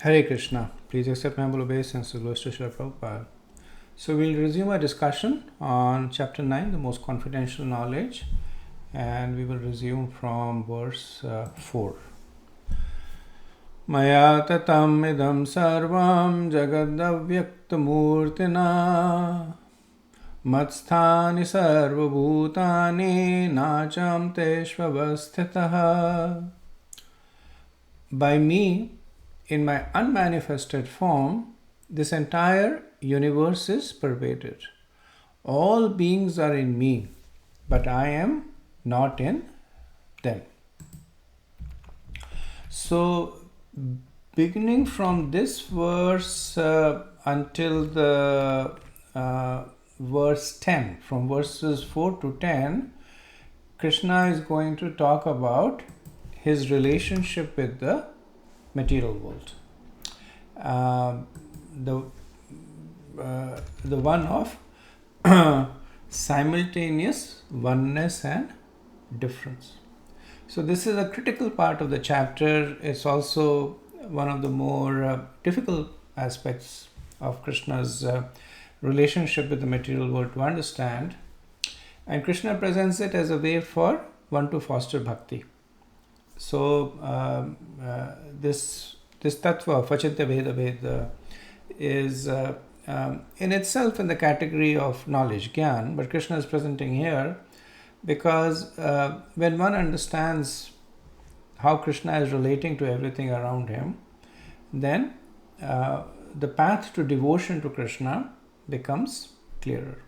Hare Krishna. Please accept my humble obeisance to Ghost Srila Prabhupada. So we'll resume our discussion on chapter 9, the most confidential knowledge, and we will resume from verse 4. Maya tatam idam sarvam jagadavyaktmurtina matsthani sarvabhutani nacham teshvavasthitaha. By me, in my unmanifested form, this entire universe is pervaded. All beings are in me, but I am not in them. So, beginning from this verse until the verse 10, from verses 4 to 10, Krishna is going to talk about his relationship with the material world. The one of simultaneous oneness and difference. So this is a critical part of the chapter. It's also one of the more difficult aspects of Krishna's relationship with the material world to understand. And Krishna presents it as a way for one to foster bhakti. So this tattva, Fachitya Veda Veda, is in itself in the category of knowledge, Gyan, but Krishna is presenting here because when one understands how Krishna is relating to everything around him, then the path to devotion to Krishna becomes clearer.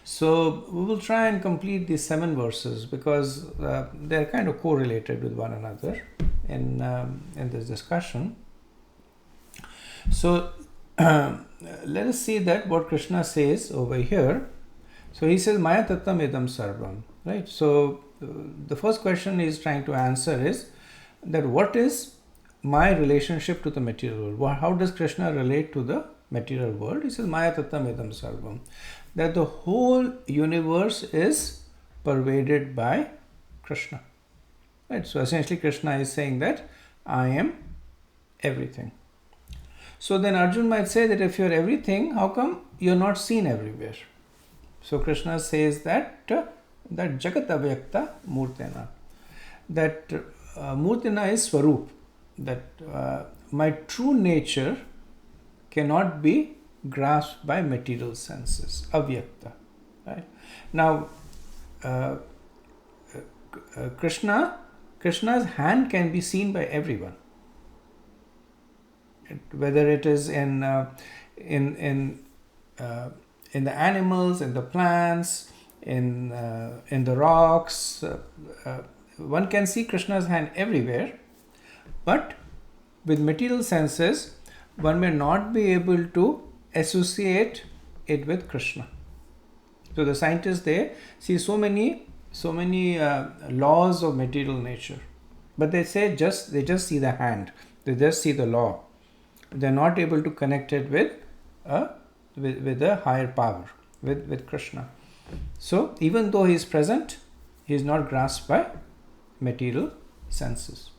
So we will try and complete these 7 verses because they're kind of correlated with one another in this discussion. So let us see that what Krishna says over here. So he says, Maya tattam idam sarvam. Right? So the first question he's trying to answer is that what is my relationship to the material world? How does Krishna relate to the material world? He says, Maya tattam idam sarvam. That the whole universe is pervaded by Krishna. Right? So essentially Krishna is saying that I am everything. So then Arjun might say that if you're everything, how come you're not seen everywhere? So Krishna says that Jagat Avyakta Murtina. That Murtina is Swarup. That my true nature cannot be grasped by material senses, avyakta. Right? Now, Krishna's hand can be seen by everyone, whether it is in the animals, in the plants, in the rocks. One can see Krishna's hand everywhere, but with material senses, one may not be able to associate it with Krishna. So the scientists, they see so many laws of material nature, but they say they just see the hand, they just see the law. They're not able to connect it with a higher power, with Krishna. So even though he is present, he is not grasped by material senses.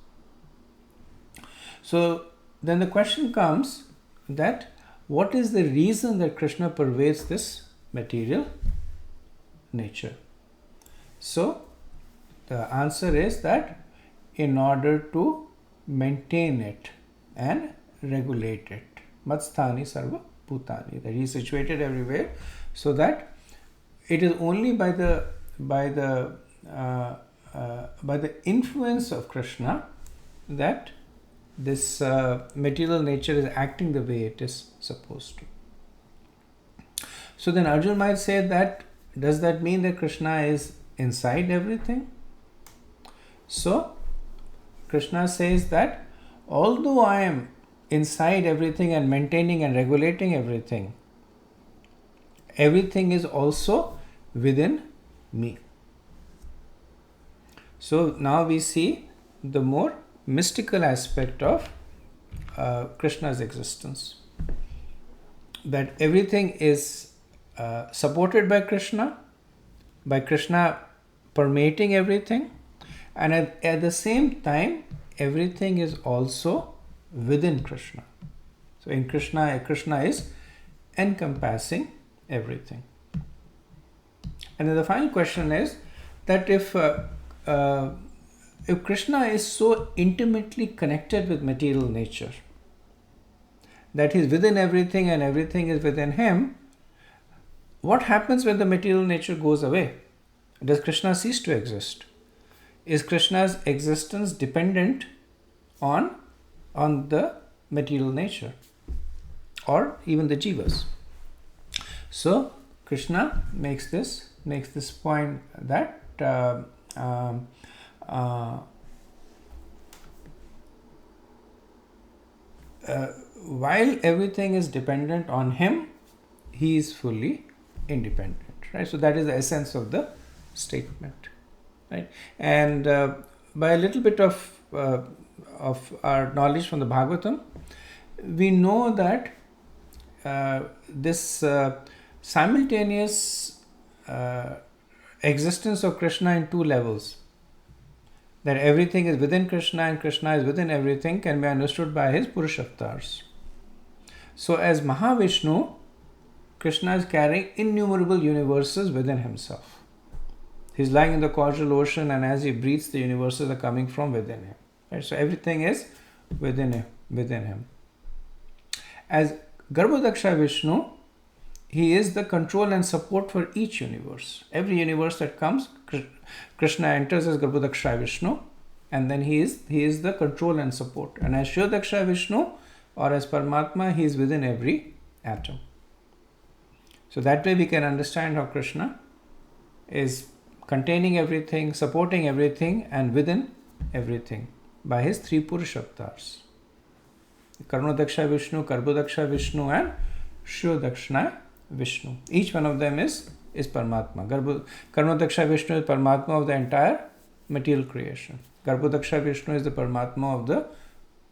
So then the question comes that what is the reason that Krishna pervades this material nature? So the answer is that in order to maintain it and regulate it, Matsthani Sarva Bhutani, that he is situated everywhere, so that it is only by the influence of Krishna that this material nature is acting the way it is supposed to. So then Arjun might say that, does that mean that Krishna is inside everything? So Krishna says that although I am inside everything and maintaining and regulating everything, everything is also within me. So now we see the more mystical aspect of Krishna's existence. That everything is supported by Krishna permeating everything, and at the same time, everything is also within Krishna. So in Krishna, Krishna is encompassing everything. And then the final question is that if Krishna is so intimately connected with material nature, that he is within everything and everything is within him, what happens when the material nature goes away? Does Krishna cease to exist? Is Krishna's existence dependent on the material nature or even the jivas? So Krishna makes this point that while everything is dependent on him, he is fully independent. Right. So that is the essence of the statement. Right. And by a little bit of our knowledge from the Bhagavatam, we know that this simultaneous existence of Krishna in two levels, that everything is within Krishna and Krishna is within everything, can be understood by his Purushavatars. So as Mahavishnu, Krishna is carrying innumerable universes within himself. He's lying in the causal ocean, and as he breathes, the universes are coming from within him. Right? So everything is within him. As Garbhodaksha Vishnu, he is the control and support for each universe. Every universe that comes, Krishna enters as Garbhodaksha Vishnu, and then he is the control and support. And as Shirodaksha Vishnu, or as Paramatma, he is within every atom. So that way we can understand how Krishna is containing everything, supporting everything, and within everything by his three Purushavatars: Karnodaksha Vishnu, Garbhodaksha Vishnu, and Shirodakshana Vishnu. Each one of them is Paramatma. Karnodaksha Vishnu is Paramatma of the entire material creation. Garbhodaksha Vishnu is the Paramatma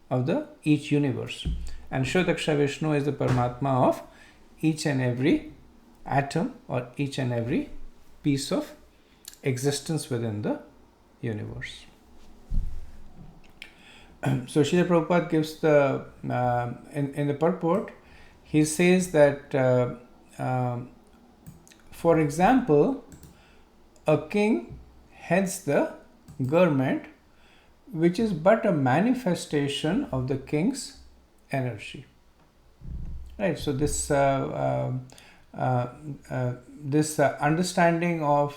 of the each universe. And Shirodaksha Vishnu is the Paramatma of each and every atom or each and every piece of existence within the universe. So Srila Prabhupada gives the in the purport, he says that for example, a king heads the government, which is but a manifestation of the king's energy. Right. So this understanding of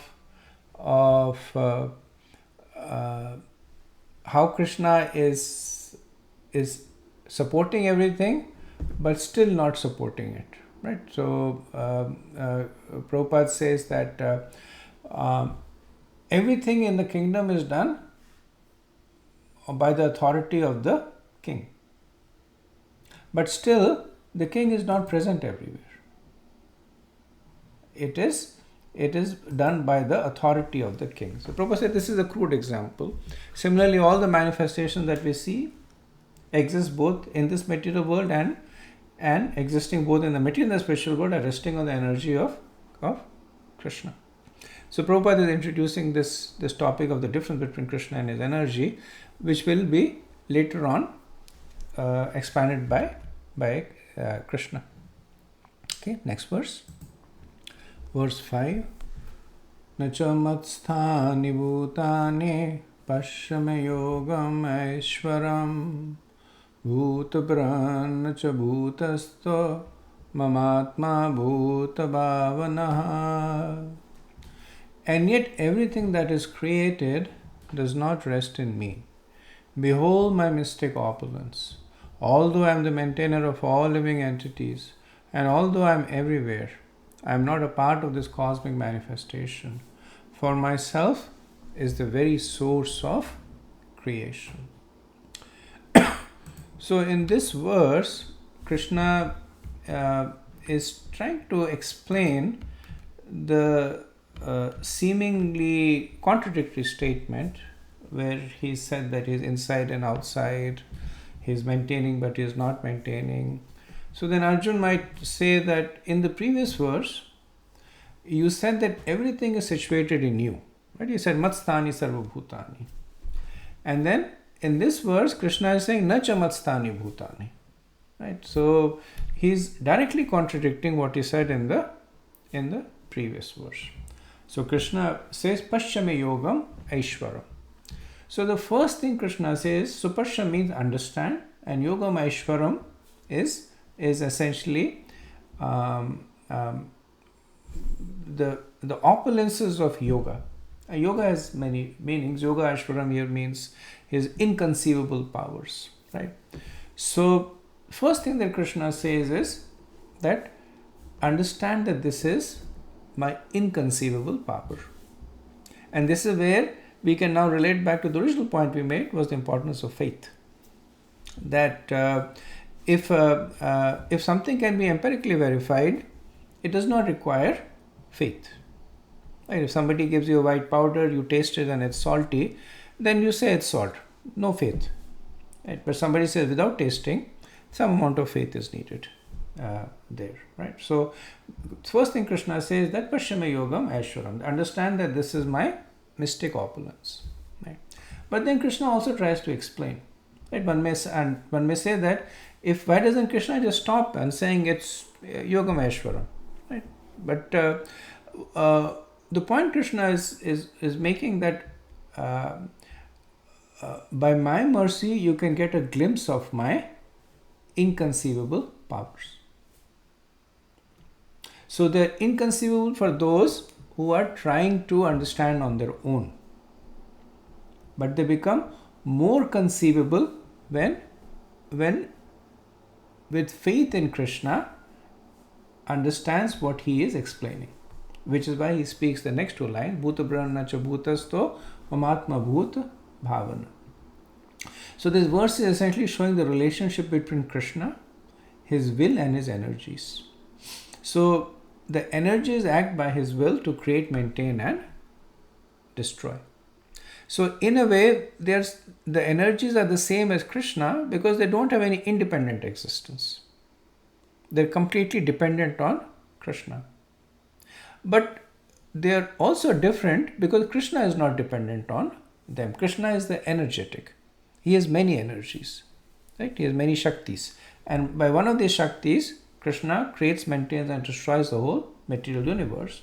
how Krishna is supporting everything, but still not supporting it. Right. So Prabhupada says that everything in the kingdom is done by the authority of the king, but still the king is not present everywhere. It is done by the authority of the king. So Prabhupada said this is a crude example. Similarly, all the manifestations that we see exist both in this material world and existing both in the material and the spiritual world are resting on the energy of Krishna. So Prabhupada is introducing this topic of the difference between Krishna and his energy, which will be later on expanded by Krishna. Okay, next verse. Verse 5. Nacha matsthani bhutani pashyame yogam aishwaram bhutabran cha bhutasto mamatma bhutabhavanaha. And yet everything that is created does not rest in me. Behold my mystic opulence. Although I am the maintainer of all living entities, and although I am everywhere, I am not a part of this cosmic manifestation. For myself is the very source of creation. So in this verse, Krishna is trying to explain the seemingly contradictory statement where he said that he is inside and outside, he is maintaining but he is not maintaining. So then Arjun might say that in the previous verse, you said that everything is situated in you. Right? You said Matsthani Sarvabhutani. And then in this verse, Krishna is saying, Na chamatstani bhutani. Right? So he's directly contradicting what he said in the previous verse. So Krishna says, Pashyame yogam aishwaram. So the first thing Krishna says, Supashya means understand, and yogam aishwaram is essentially the opulences of yoga. Yoga has many meanings. Yoga Aishwaram here means his inconceivable powers, right? So first thing that Krishna says is that understand that this is my inconceivable power. And this is where we can now relate back to the original point we made, was the importance of faith. That if something can be empirically verified, it does not require faith. Right? If somebody gives you a white powder, you taste it and it's salty, then you say it's salt. No faith. Right? But somebody says without tasting, some amount of faith is needed there. Right? So first thing Krishna says that Pashyame yogam aishwaram. Understand that this is my mystic opulence. Right? But then Krishna also tries to explain. Right? One may say that why doesn't Krishna just stop and saying it's yogam aishwaram? Right? But the point Krishna is making that by my mercy you can get a glimpse of my inconceivable powers. So they're inconceivable for those who are trying to understand on their own. But they become more conceivable when with faith in Krishna understands what he is explaining. Which is why he speaks the next two lines, Bhuta Brahma cha bhutasto mamatma bhut bhavana. So this verse is essentially showing the relationship between Krishna, his will and his energies. So the energies act by his will to create, maintain and destroy. So in a way, the energies are the same as Krishna because they don't have any independent existence. They're completely dependent on Krishna. But they are also different because Krishna is not dependent on them. Krishna is the energetic. He has many energies. Right? He has many Shaktis. And by one of these Shaktis, Krishna creates, maintains and destroys the whole material universe.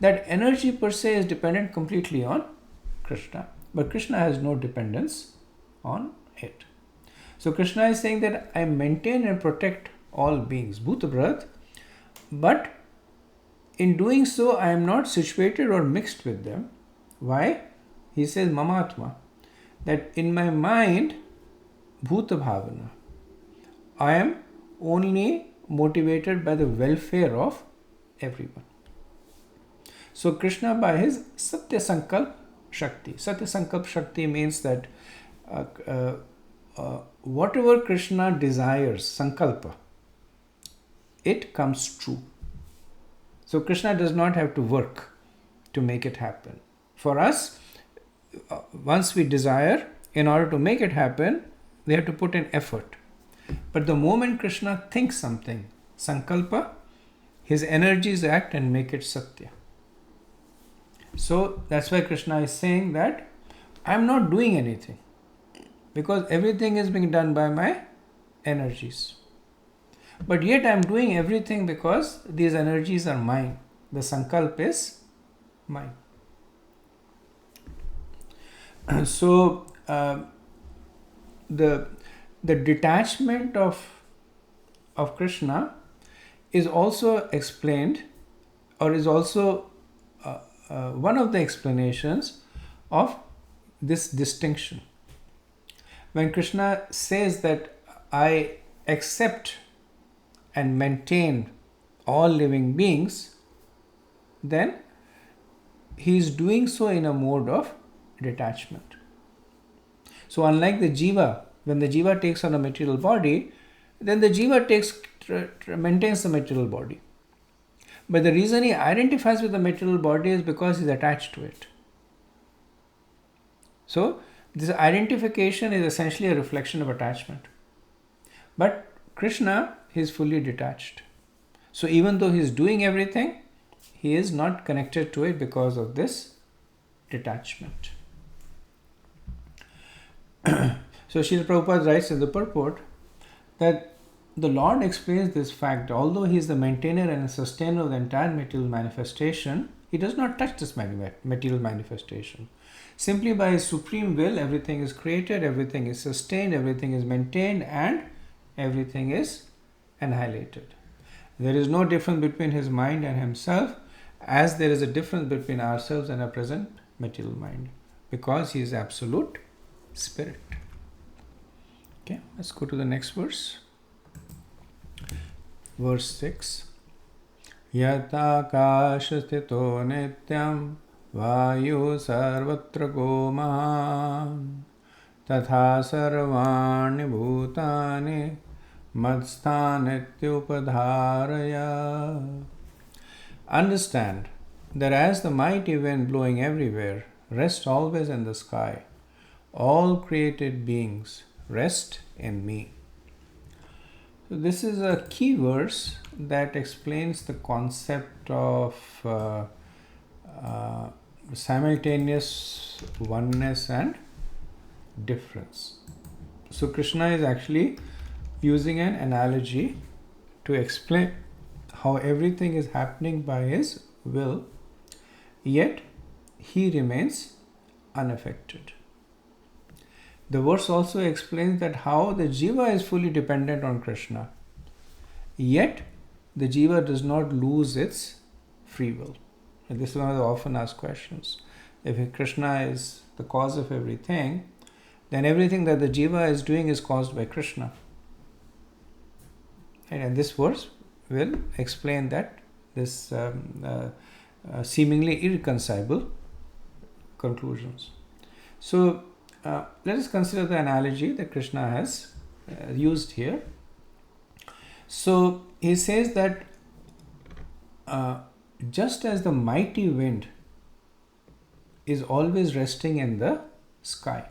That energy per se is dependent completely on Krishna. But Krishna has no dependence on it. So Krishna is saying that I maintain and protect all beings, Bhutabrat, but in doing so, I am not situated or mixed with them. Why? He says, Mamatma, that in my mind, Bhuta Bhavana, I am only motivated by the welfare of everyone. So Krishna, by his Satya Sankalp Shakti. Satya Sankalp Shakti means that whatever Krishna desires, Sankalpa, it comes true. So Krishna does not have to work to make it happen. For us, once we desire, in order to make it happen, we have to put in effort. But the moment Krishna thinks something, Sankalpa, his energies act and make it Satya. So that's why Krishna is saying that I am not doing anything because everything is being done by my energies. But yet I am doing everything because these energies are mine. The Sankalp is mine. So the detachment of Krishna is also explained, or is also one of the explanations of this distinction. When Krishna says that I accept and maintain all living beings, then he is doing so in a mode of detachment. So unlike the jiva, when the jiva takes on a material body, then the jiva maintains the material body. But the reason he identifies with the material body is because he's attached to it. So this identification is essentially a reflection of attachment. But Krishna is fully detached. So even though he is doing everything, he is not connected to it because of this detachment. So Srila Prabhupada writes in the purport that the Lord explains this fact, although He is the maintainer and sustainer of the entire material manifestation, He does not touch this material manifestation. Simply by His supreme will, everything is created, everything is sustained, everything is maintained, and everything is annihilated. There is no difference between His mind and Himself, as there is a difference between ourselves and our present material mind, because He is absolute spirit. Okay, let's go to the next verse. Verse 6. Yata kasha sthito nityam vayu sarvatra goman tatha sarvani bhutani madsthanittyupadharaya. Understand that as the mighty wind blowing everywhere rests always in the sky, all created beings rest in me. So this is a key verse that explains the concept of simultaneous oneness and difference. So Krishna is actually using an analogy to explain how everything is happening by His will, yet He remains unaffected. The verse also explains that how the jiva is fully dependent on Krishna, yet the jiva does not lose its free will. And this is one of the often asked questions. If Krishna is the cause of everything, then everything that the jiva is doing is caused by Krishna. And this verse will explain that this seemingly irreconcilable conclusions. So let us consider the analogy that Krishna has used here. So he says that just as the mighty wind is always resting in the sky.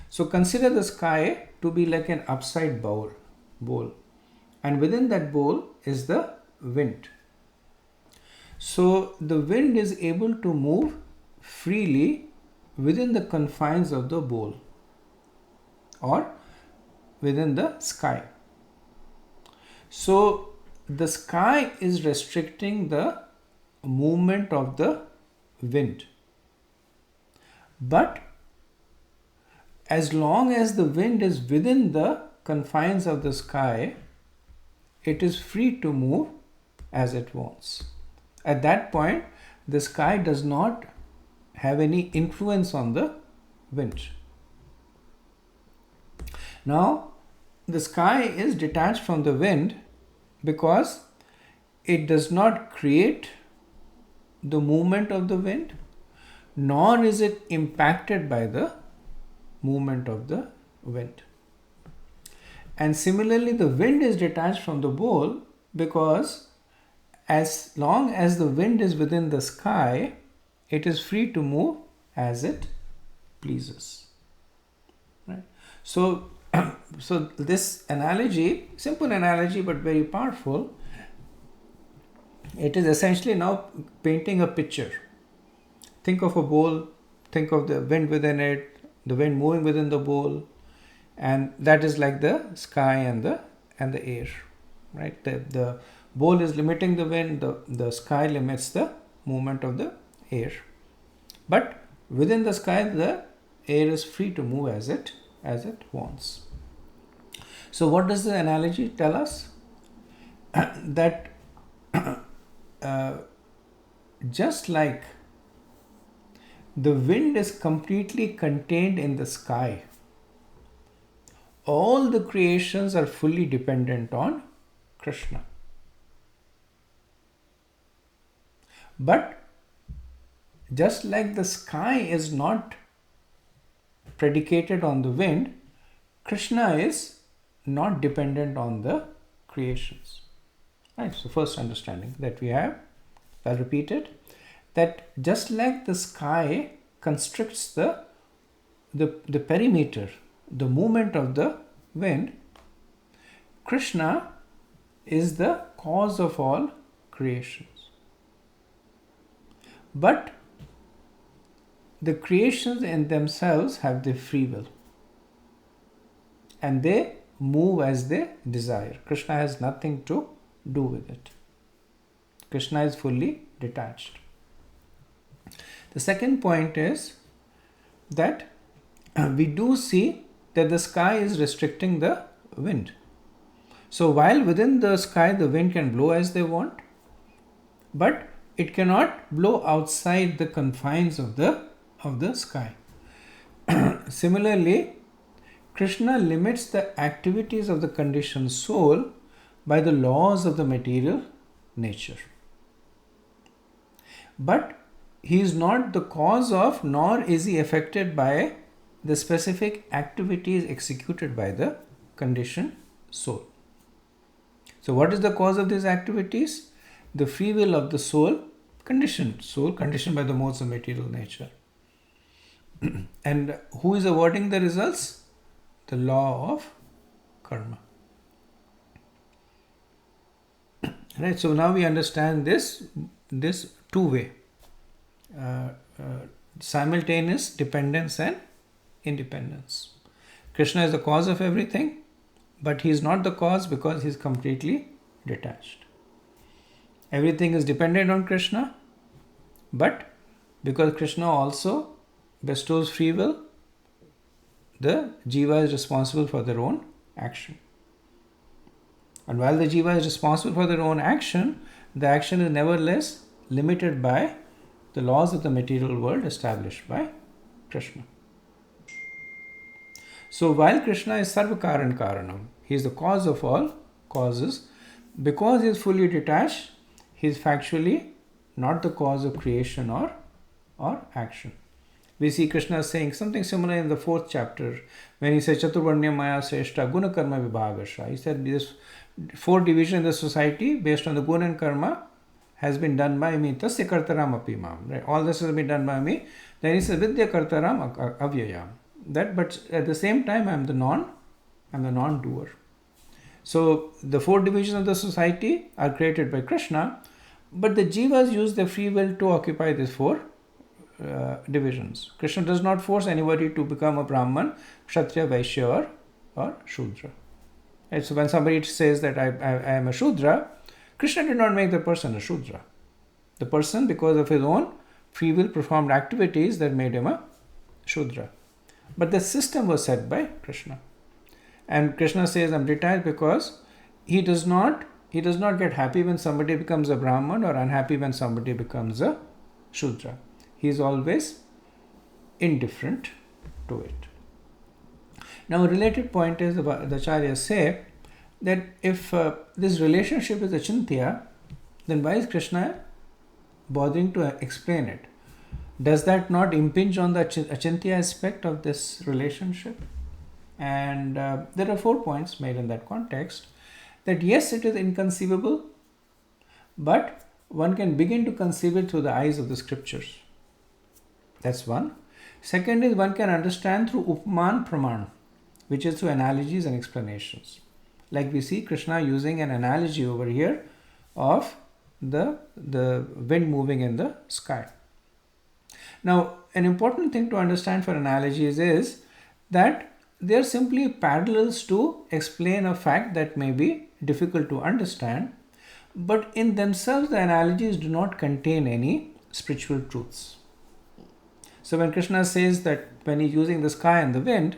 So consider the sky to be like an upside bowl, and within that bowl is the wind. So the wind is able to move freely within the confines of the bowl or within the sky. So the sky is restricting the movement of the wind. But as long as the wind is within the confines of the sky, it is free to move as it wants. At that point, the sky does not have any influence on the wind. Now, the sky is detached from the wind because it does not create the movement of the wind, nor is it impacted by the movement of the wind. And similarly, the wind is detached from the bowl because as long as the wind is within the sky, it is free to move as it pleases. Right? So this analogy, simple analogy but very powerful, it is essentially now painting a picture. Think of a bowl, think of the wind within it, the wind moving within the bowl, and that is like the sky and the air. Right? The bowl is limiting the wind, the sky limits the movement of the air. But within the sky, the air is free to move as it wants. So what does the analogy tell us? That just like the wind is completely contained in the sky, all the creations are fully dependent on Krishna. But just like the sky is not predicated on the wind, Krishna is not dependent on the creations. Right? So first understanding that we have, I'll repeat it, that just like the sky constricts the perimeter, the movement of the wind, Krishna is the cause of all creations. But the creations in themselves have their free will. and they move as they desire. Krishna has nothing to do with it. Krishna is fully detached. The second point is that we do see that the sky is restricting the wind. So while within the sky the wind can blow as they want, but it cannot blow outside the confines of the sky. Similarly, Krishna limits the activities of the conditioned soul by the laws of the material nature. But he is not the cause of, nor is he affected by the specific activities executed by the conditioned soul. So what is the cause of these activities? The free will of the soul conditioned by the modes of material nature. And who is awarding the results? The law of karma. Right, so now we understand this two-way, simultaneous dependence and independence. Krishna is the cause of everything, but he is not the cause because he is completely detached. Everything is dependent on Krishna, but because Krishna also bestows free will, the jiva is responsible for their own action. And while the jiva is responsible for their own action, the action is nevertheless limited by the laws of the material world established by Krishna. So while Krishna is Sarva Karan Karanam, he is the cause of all causes, because he is fully detached, he is factually not the cause of creation or action. We see Krishna saying something similar in the 4th chapter when he says Chaturvarnya Maya Sreshta Guna Karma Vibhagasha. He said this 4 division in the society based on the guna and karma has been done by me. Tasya kartaram apimam. Right? All this has been done by me. Then he says Vidya kartaram avyayam. That, but at the same time I'm the non-doer. So the 4 divisions of the society are created by Krishna, but the jivas use their free will to occupy these 4 divisions. Krishna does not force anybody to become a Brahman, Kshatriya, Vaishya or Shudra. Right? So when somebody says that I am a Shudra, Krishna did not make the person a Shudra. The person, because of his own free will, performed activities that made him a Shudra. But the system was set by Krishna. And Krishna says, I'm detached because he does not get happy when somebody becomes a Brahman or unhappy when somebody becomes a Shudra. He is always indifferent to it. Now a related point is the Acharyas say that if this relationship is achintya, then why is Krishna bothering to explain it? Does that not impinge on the achintya aspect of this relationship? And there are 4 points made in that context. That yes, it is inconceivable, but one can begin to conceive it through the eyes of the scriptures. That's one. Second is one can understand through upman praman, which is through analogies and explanations. Like we see Krishna using an analogy over here of the wind moving in the sky. Now, an important thing to understand for analogies is that they are simply parallels to explain a fact that may be difficult to understand, but in themselves the analogies do not contain any spiritual truths. So when Krishna says that when he's using the sky and the wind,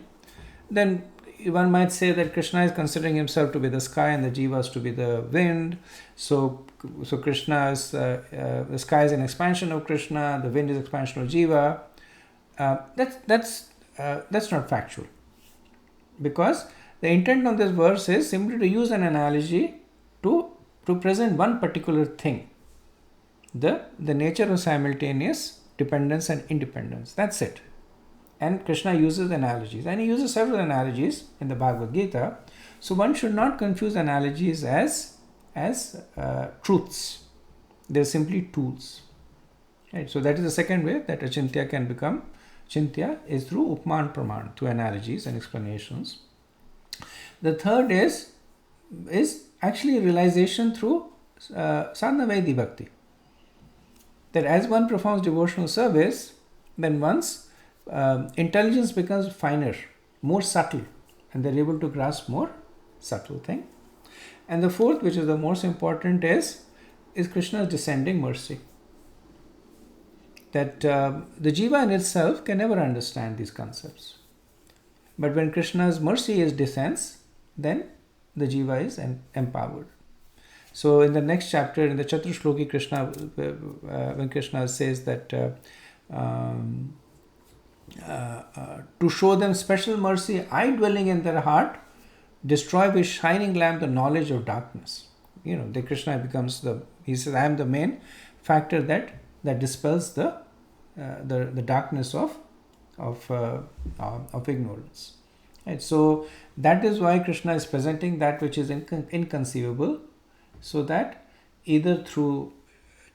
then one might say that Krishna is considering himself to be the sky and the jivas to be the wind. So Krishna's the sky is an expansion of Krishna, the wind is expansion of jiva. That's not factual, because the intent of this verse is simply to use an analogy to present one particular thing, the nature of simultaneous dependence and independence. That's it. And Krishna uses analogies, and he uses several analogies in the Bhagavad-gita. So one should not confuse analogies as truths. They're simply tools. Right? So that is the second way that achintya can become chintya, is through upman praman, through analogies and explanations. The third is actually realization through sadhana vaidhi bhakti. That as one performs devotional service, then one's intelligence becomes finer, more subtle, and they're able to grasp more subtle thing. And the fourth, which is the most important, is Krishna's descending mercy. That the jiva in itself can never understand these concepts. But when Krishna's mercy descends, then the jiva is empowered. So in the next chapter, in the Chaturshloki, Krishna, when Krishna says that to show them special mercy, I dwelling in their heart, destroy with shining lamp the knowledge of darkness. The Krishna becomes he says, I am the main factor that dispels the darkness of ignorance. Right? So that is why Krishna is presenting that which is inconceivable, so that either through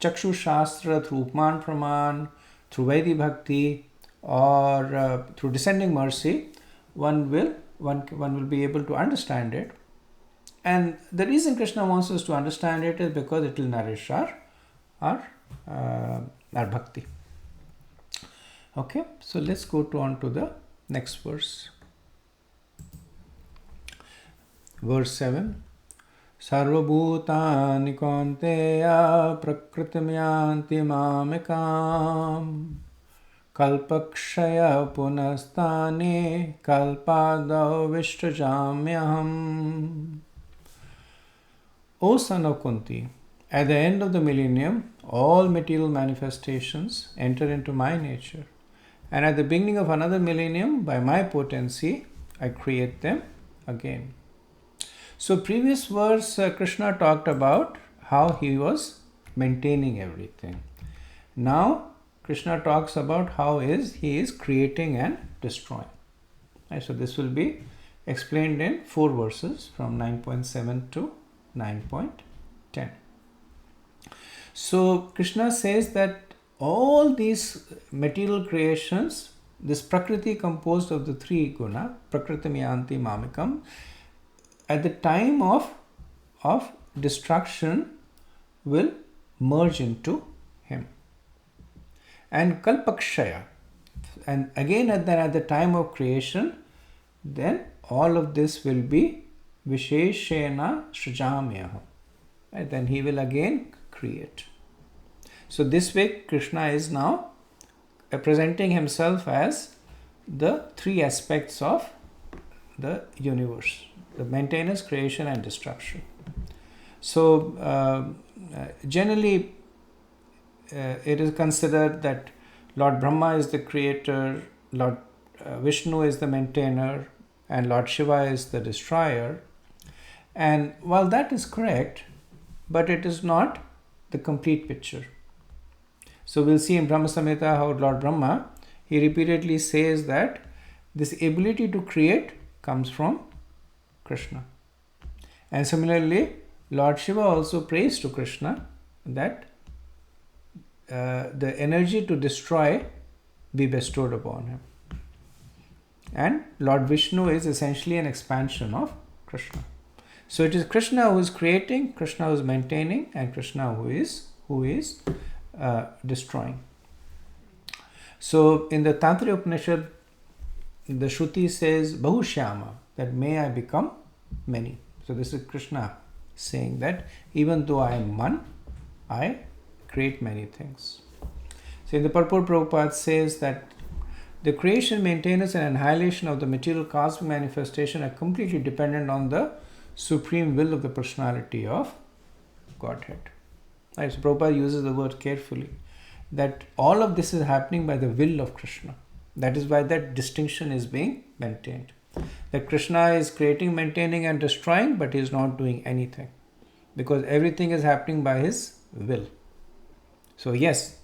Chakshu Shastra, through Upman Praman, through Vaidhi Bhakti, or through descending mercy, one will be able to understand it. And the reason Krishna wants us to understand it is because it will nourish our bhakti. Okay, so let's go on to the next verse. Verse 7. Sarva bhutani kaunteya prakritim yanti mamekam kalpakshaya punastane kalpadau vishrajamyaham. O son of Kunti, at the end of the millennium, all material manifestations enter into my nature. And at the beginning of another millennium, by my potency, I create them again. So previous verse, Krishna talked about how he was maintaining everything. Now, Krishna talks about how he is creating and destroying. Right, so this will be explained in 4 verses from 9.7 to 9.10. So Krishna says that all these material creations, this Prakriti composed of the 3 guna, Prakritim Yanti Mamikam, at the time of destruction will merge into him. And Kalpakshaya, and again at the time of creation, then all of this will be Visheshena Srijamyaham. Right? Then he will again create. So this way Krishna is now presenting himself as the 3 aspects of the universe: the maintenance, creation and destruction. So generally it is considered that Lord Brahma is the creator, Lord Vishnu is the maintainer, and Lord Shiva is the destroyer. And while that is correct, but it is not the complete picture. So we'll see in Brahma Samhita how Lord Brahma, he repeatedly says that this ability to create comes from Krishna. And similarly, Lord Shiva also prays to Krishna that the energy to destroy be bestowed upon him. And Lord Vishnu is essentially an expansion of Krishna. So it is Krishna who is creating, Krishna who is maintaining, and Krishna who is destroying. So in the Tantriya Upanishad, the Shruti says Bahushyama, that may I become many. So this is Krishna saying that even though I am one, I create many things. So in the Purport, Prabhupada says that the creation, maintenance and annihilation of the material cosmic manifestation are completely dependent on the supreme will of the personality of Godhead. Right? So Prabhupada uses the word carefully, that all of this is happening by the will of Krishna. That is why that distinction is being maintained. That Krishna is creating, maintaining and destroying, but he is not doing anything, because everything is happening by his will. So yes,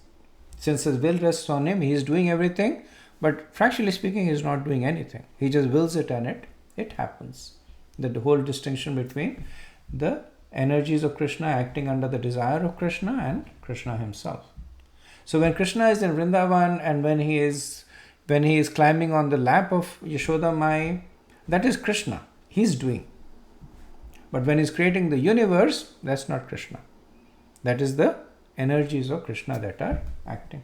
since his will rests on him, he is doing everything, but fractionally speaking, he is not doing anything. He just wills it and it happens. That the whole distinction between the energies of Krishna acting under the desire of Krishna and Krishna himself. So when Krishna is in Vrindavan and when he is climbing on the lap of Yashoda Mai, that is Krishna. He is doing. But when he is creating the universe, that's not Krishna. That is the energies of Krishna that are acting.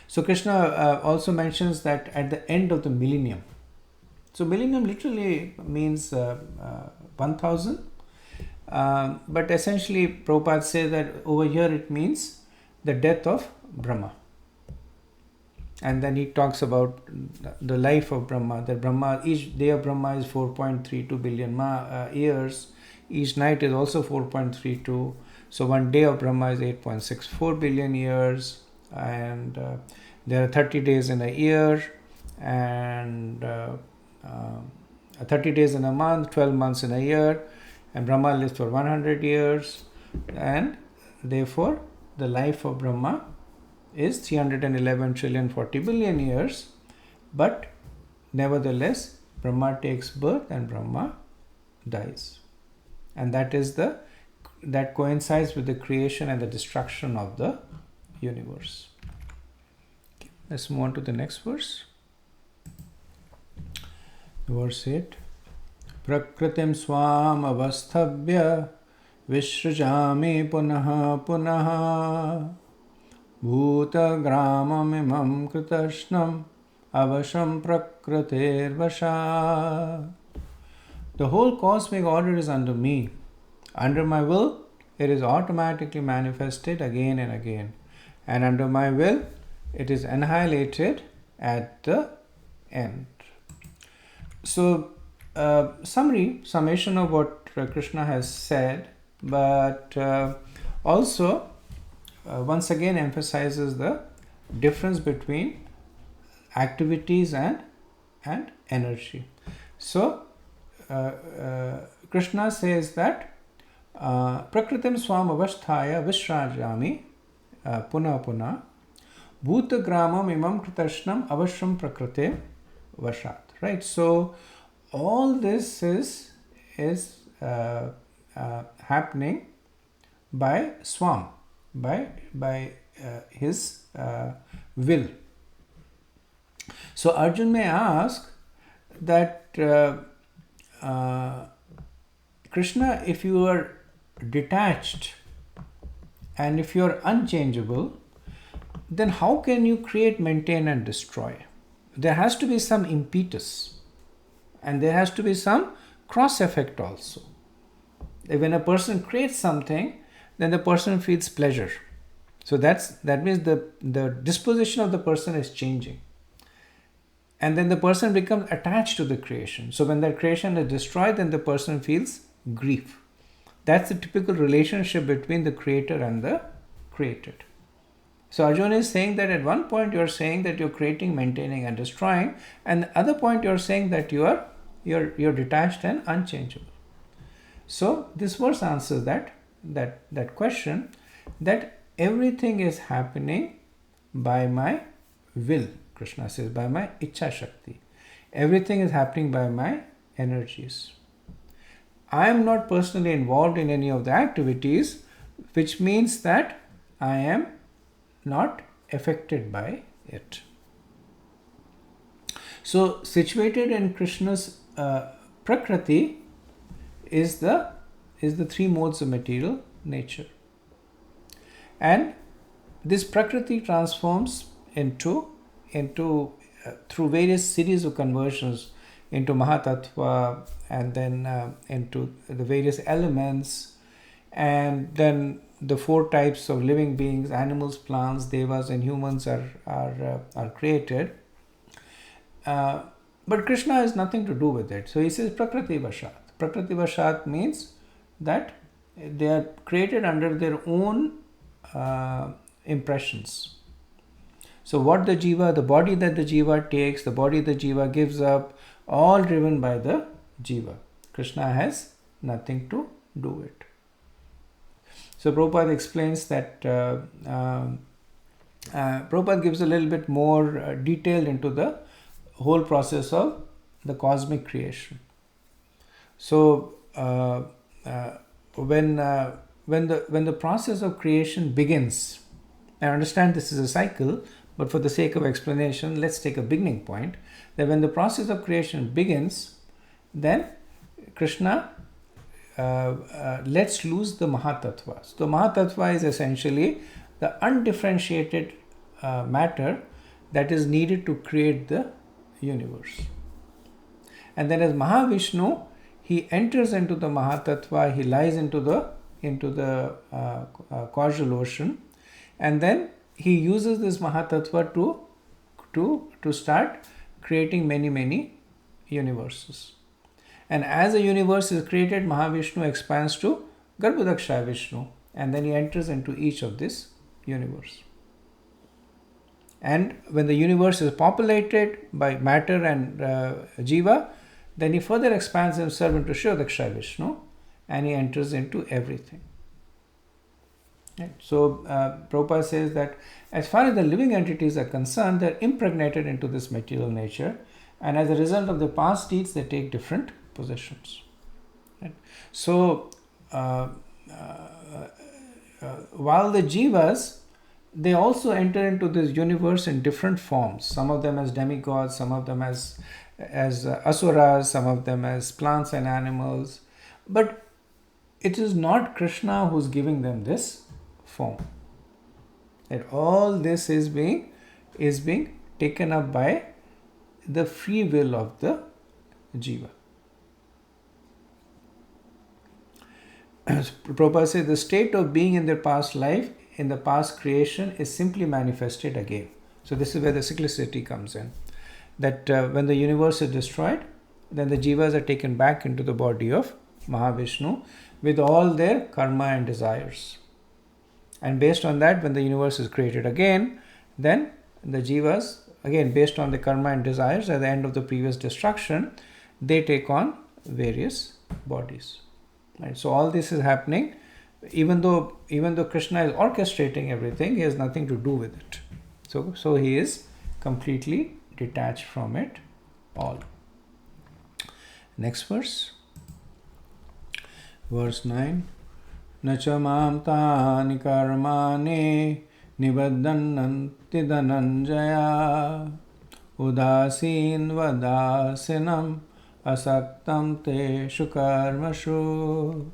So Krishna also mentions that at the end of the millennium, So millennium literally means 1000, but essentially Prabhupada says that over here it means the death of Brahma. And then he talks about the life of Brahma, that Brahma, each day of Brahma is 4.32 billion years, each night is also 4.32, so one day of Brahma is 8.64 billion years, and there are 30 days in a year, and 30 days in a month, 12 months in a year, and Brahma lives for 100 years, and therefore the life of Brahma is 311 trillion 40 billion years, but nevertheless Brahma takes birth and Brahma dies, and that coincides with the creation and the destruction of the universe. Okay, let's move on to the next verse. Verse 8. Prakritim swam avasthabhya vishrajami punaha punaha bhutagramamimam kritashnam avasham prakritir vasha. The whole cosmic order is under me. Under my will, it is automatically manifested again and again. And under my will, it is annihilated at the end. So, summation of what Krishna has said, but also once again emphasizes the difference between activities and energy. So, Krishna says that Prakritim swam avasthaya vishrajami puna puna bhuta gramam imam kritashnam avashram prakrite vashat. Right? So, all this is happening by swam, by his will. So Arjun may ask that Krishna, if you are detached and if you are unchangeable, then how can you create, maintain and destroy? There has to be some impetus, and there has to be some cross effect also. When a person creates something, then the person feels pleasure. So that means the disposition of the person is changing. And then the person becomes attached to the creation. So when that creation is destroyed, then the person feels grief. That's the typical relationship between the creator and the created. So Arjuna is saying that at one point you are saying that you're creating, maintaining and destroying, and the other point you're saying that you're detached and unchangeable. So this verse answers that question, that everything is happening by my will. Krishna says, by my Ichha Shakti. Everything is happening by my energies. I am not personally involved in any of the activities, which means that I am not affected by it. So, situated in Krishna's Prakriti is the three modes of material nature. And this Prakriti transforms into through various series of conversions into Mahatattva, and then into the various elements, and then the four types of living beings, animals, plants, devas and humans are created. But Krishna has nothing to do with it. So he says Prakriti Vashat. Prakriti Vashat means that they are created under their own impressions. So what the jiva, the body that the jiva takes, the body the jiva gives up, all driven by the jiva. Krishna has nothing to do with it. So Prabhupada explains that Prabhupada gives a little bit more detail into the whole process of the cosmic creation. So when the process of creation begins, I understand this is a cycle, but for the sake of explanation, let's take a beginning point. That when the process of creation begins, then Krishna lets loose the Mahatattva. So the Mahatattva is essentially the undifferentiated matter that is needed to create the universe. And then as Mahavishnu, he enters into the Mahatattva, he lies into the causal ocean, and then he uses this Mahatattva to start creating many universes. And as a universe is created, Mahavishnu expands to Garbhodakshaya Vishnu, and then he enters into each of this universe. And when the universe is populated by matter and jiva, then he further expands himself into Shivadakshaya Vishnu, and he enters into everything. Right. So Prabhupada says that as far as the living entities are concerned, they are impregnated into this material nature, and as a result of their past deeds, they take different positions. Right. So while the jivas, they also enter into this universe in different forms. Some of them as demigods, some of them as asuras, some of them as plants and animals. But it is not Krishna who's giving them this form. That all this is being taken up by the free will of the jiva. Prabhupada says the state of being in their past life, in the past creation, is simply manifested again. So this is where the cyclicity comes in. That when the universe is destroyed, then the jivas are taken back into the body of Mahavishnu with all their karma and desires. And based on that, when the universe is created again, then the jivas, again based on the karma and desires at the end of the previous destruction, they take on various bodies. Right? So all this is happening, even though Krishna is orchestrating everything, he has nothing to do with it. So he is completely detached from it all. Next verse. Verse 9. Nacha mam tani karmani nibaddhananti dhananjaya udasin vadasinam asaktam teshu karmashu.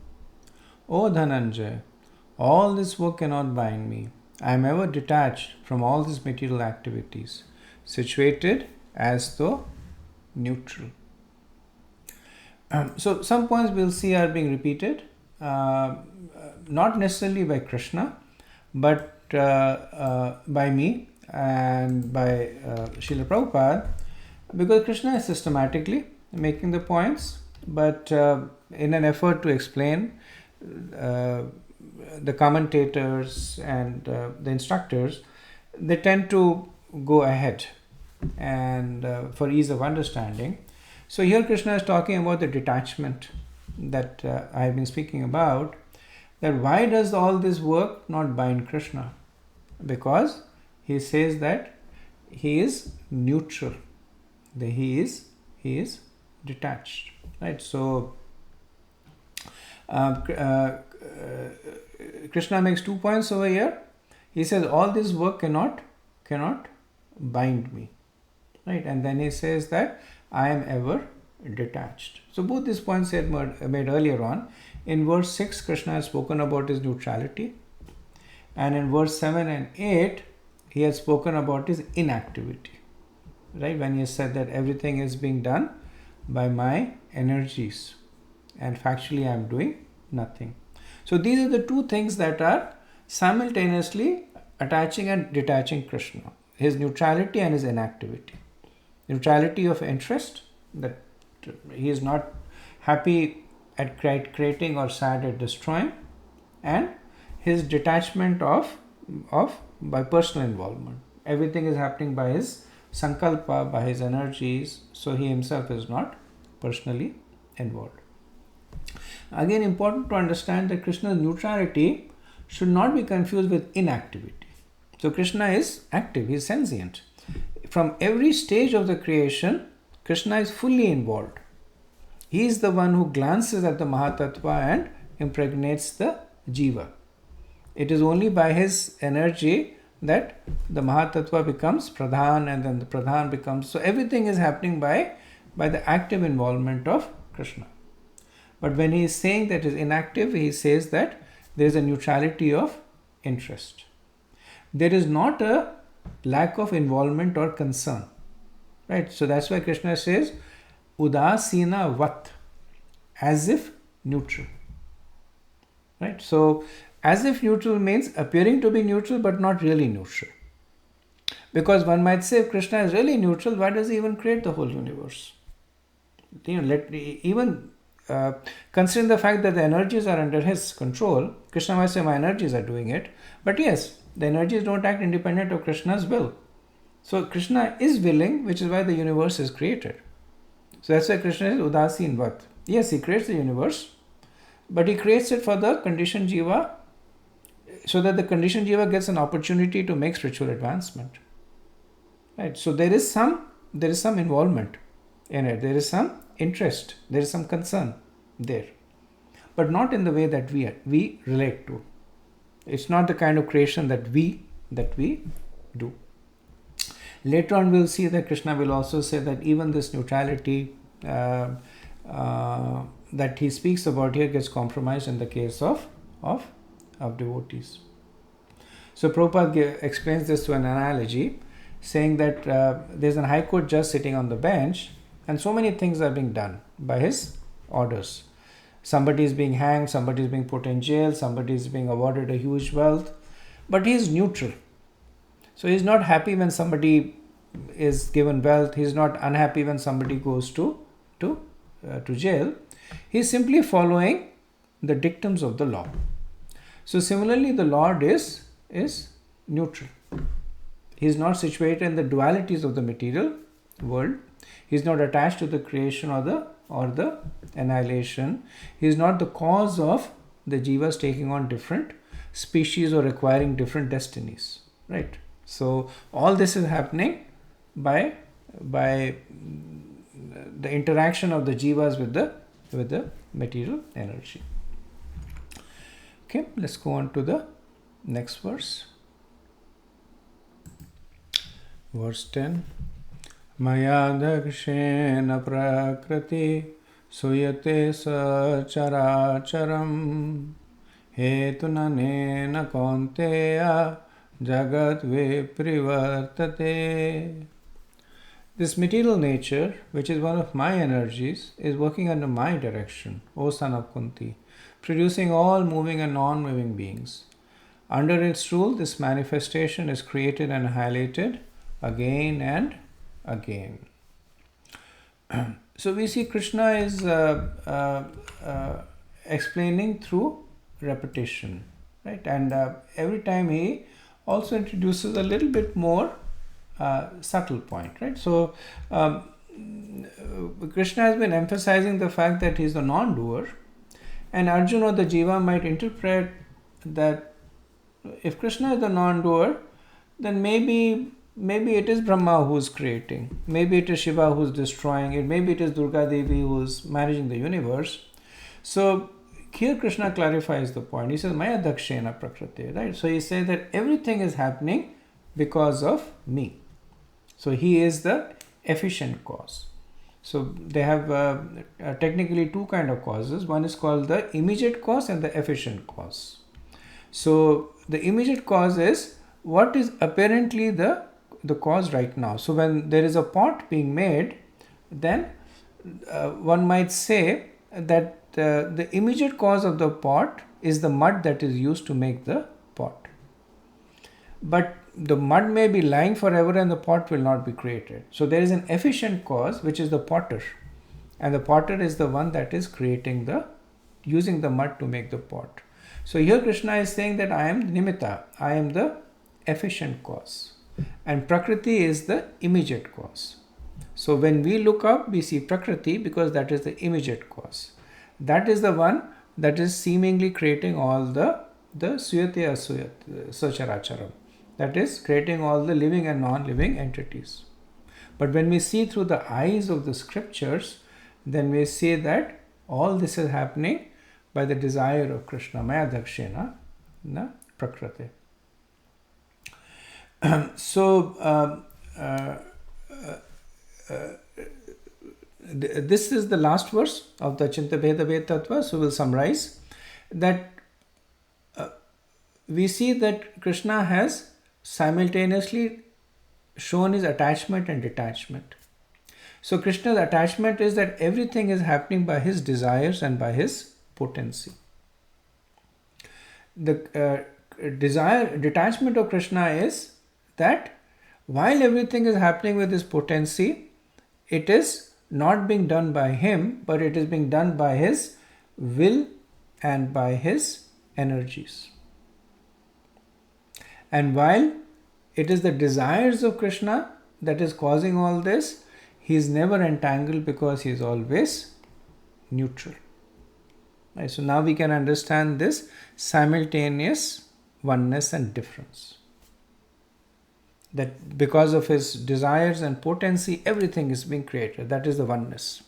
O Dhananjaya, all this work cannot bind me. I am ever detached from all these material activities, situated as though neutral. So some points we'll see are being repeated, not necessarily by Krishna, but by me and by Srila Prabhupada, because Krishna is systematically making the points, but in an effort to explain, the commentators and the instructors, they tend to go ahead and for ease of understanding. So here Krishna is talking about the detachment that I have been speaking about, that why does all this work not bind Krishna? Because he says that he is neutral, that he is detached, right? So Krishna makes 2 points over here. He says all this work cannot bind me, right? And then he says that I am ever detached. So both these points he had made earlier on. In verse 6, Krishna has spoken about his neutrality, and in verse 7 and 8 he has spoken about his inactivity, right? When he said that everything is being done by my energies, and factually I am doing nothing. So these are the two things that are simultaneously attaching and detaching Krishna: his neutrality and his inactivity. Neutrality of interest, that he is not happy at creating or sad at destroying, and his detachment of by personal involvement. Everything is happening by his sankalpa, by his energies, so he himself is not personally involved. Again, important to understand that Krishna's neutrality should not be confused with inactivity. So Krishna is active, he is sentient. From every stage of the creation, Krishna is fully involved. He is the one who glances at the Mahatattva and impregnates the jiva. It is only by his energy that the Mahatattva becomes Pradhan, and then the Pradhan becomes... So everything is happening by the active involvement of Krishna. But when he is saying that is inactive, he says that there is a neutrality of interest. There is not a lack of involvement or concern, right? So that's why Krishna says, udasina vat, as if neutral. Right? So, as if neutral means appearing to be neutral but not really neutral. Because one might say, if Krishna is really neutral, why does he even create the whole universe? Considering the fact that the energies are under his control, Krishna might say, my energies are doing it. But yes, the energies don't act independent of Krishna's will. So Krishna is willing, which is why the universe is created. So that's why Krishna is udasin vat. Yes, he creates the universe, but he creates it for the conditioned jiva, so that the conditioned jiva gets an opportunity to make spiritual advancement. Right? So there is some involvement in it. There is some interest. There is some concern there, but not in the way that we relate to. It's not the kind of creation that we do. Later on, we'll see that Krishna will also say that even this neutrality that he speaks about here gets compromised in the case of devotees. So Prabhupada explains this to an analogy, saying that there's an high court judge sitting on the bench, and so many things are being done by his orders. Somebody is being hanged, somebody is being put in jail, somebody is being awarded a huge wealth, but he is neutral. So he is not happy when somebody is given wealth. He is not unhappy when somebody goes to jail. He is simply following the dictums of the law. So similarly, the Lord is neutral. He is not situated in the dualities of the material world. He is not attached to the creation or the annihilation. He is not the cause of the jivas taking on different species or requiring different destinies. Right? So all this is happening by the interaction of the jivas with the material energy. Okay, let's go on to the next verse. Verse 10. Maya dakshena prakriti suyate sacharacharam hetunanena kaunteya jagat viprivartate. This material nature, which is one of my energies, is working under my direction, O son of Kunti, producing all moving and non-moving beings. Under its rule, this manifestation is created and highlighted again and again. So we see Krishna is explaining through repetition, right? And every time he also introduces a little bit more subtle point, right? So Krishna has been emphasizing the fact that he is the non-doer, and Arjuna or the jiva might interpret that if Krishna is the non-doer, then maybe it is Brahma who is creating, maybe it is Shiva who is destroying it, maybe it is Durga Devi who is managing the universe. So here Krishna clarifies the point. He says, Maya dakshena prakriti, right? So he says that everything is happening because of me. So he is the efficient cause. So they have technically two kind of causes. One is called the immediate cause and the efficient cause. So the immediate cause is what is apparently the cause right now. So when there is a pot being made, then one might say that the immediate cause of the pot is the mud that is used to make the pot. But the mud may be lying forever and the pot will not be created. So there is an efficient cause, which is the potter. And the potter is the one that is using the mud to make the pot. So here Krishna is saying that I am nimitta, I am the efficient cause. And Prakriti is the immediate cause. So when we look up, we see Prakriti because that is the immediate cause. That is the one that is seemingly creating all the suyate asuyat, sacharacharam. That is creating all the living and non-living entities. But when we see through the eyes of the scriptures, then we see that all this is happening by the desire of Krishna, Maya dakshena na prakriti. This is the last verse of the Chinta Bheda Ved Tattva. So we'll summarize that we see that Krishna has simultaneously shown his attachment and detachment. So Krishna's attachment is that everything is happening by his desires and by his potency. The detachment of Krishna is that while everything is happening with his potency, it is not being done by him, but it is being done by his will and by his energies. And while it is the desires of Krishna that is causing all this, he is never entangled because he is always neutral. Right? So now we can understand this simultaneous oneness and difference. That because of his desires and potency, everything is being created. That is the oneness.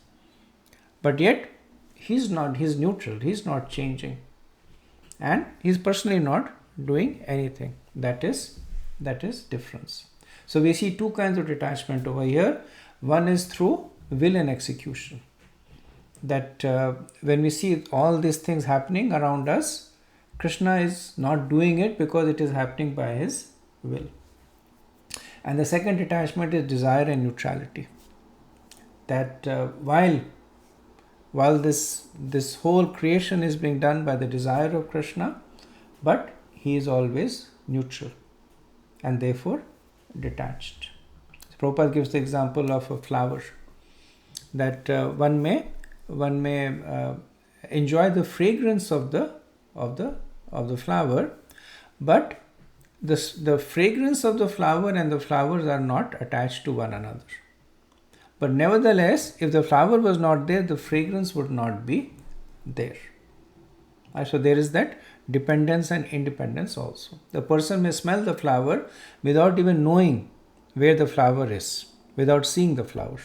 But yet, he's neutral, he's not changing. And he's personally not doing anything. That is difference. So we see two kinds of detachment over here. One is through will and execution. That when we see all these things happening around us, Krishna is not doing it because it is happening by his will. And the second detachment is desire and neutrality. That while this whole creation is being done by the desire of Krishna, but he is always neutral and therefore detached. So Prabhupada gives the example of a flower, that one may enjoy the fragrance of the flower, but the fragrance of the flower and the flowers are not attached to one another. But nevertheless, if the flower was not there, the fragrance would not be there. So there is that dependence and independence also. The person may smell the flower without even knowing where the flower is, without seeing the flower.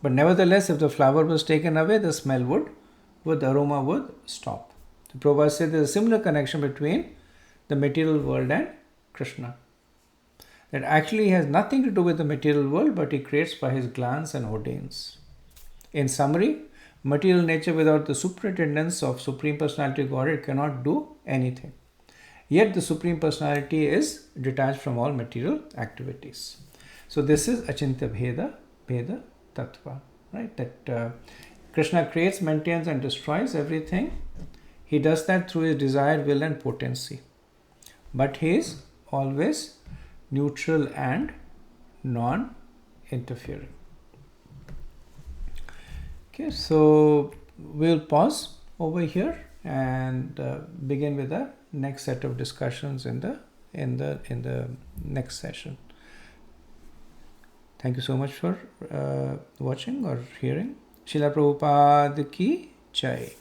But nevertheless, if the flower was taken away, the smell the aroma would stop. The Prabhupada said there is a similar connection between the material world and Krishna. That actually has nothing to do with the material world, but he creates by his glance and ordains. In summary, material nature without the superintendence of Supreme Personality of Godhead cannot do anything. Yet the Supreme Personality is detached from all material activities. So this is Achintya Bheda Tattva. Right? That Krishna creates, maintains and destroys everything. He does that through his desire, will and potency. But he is always neutral and non-interfering. Okay, so we'll pause over here and begin with the next set of discussions in the next session. Thank you so much for watching or hearing. Srila Prabhupada ki Jai.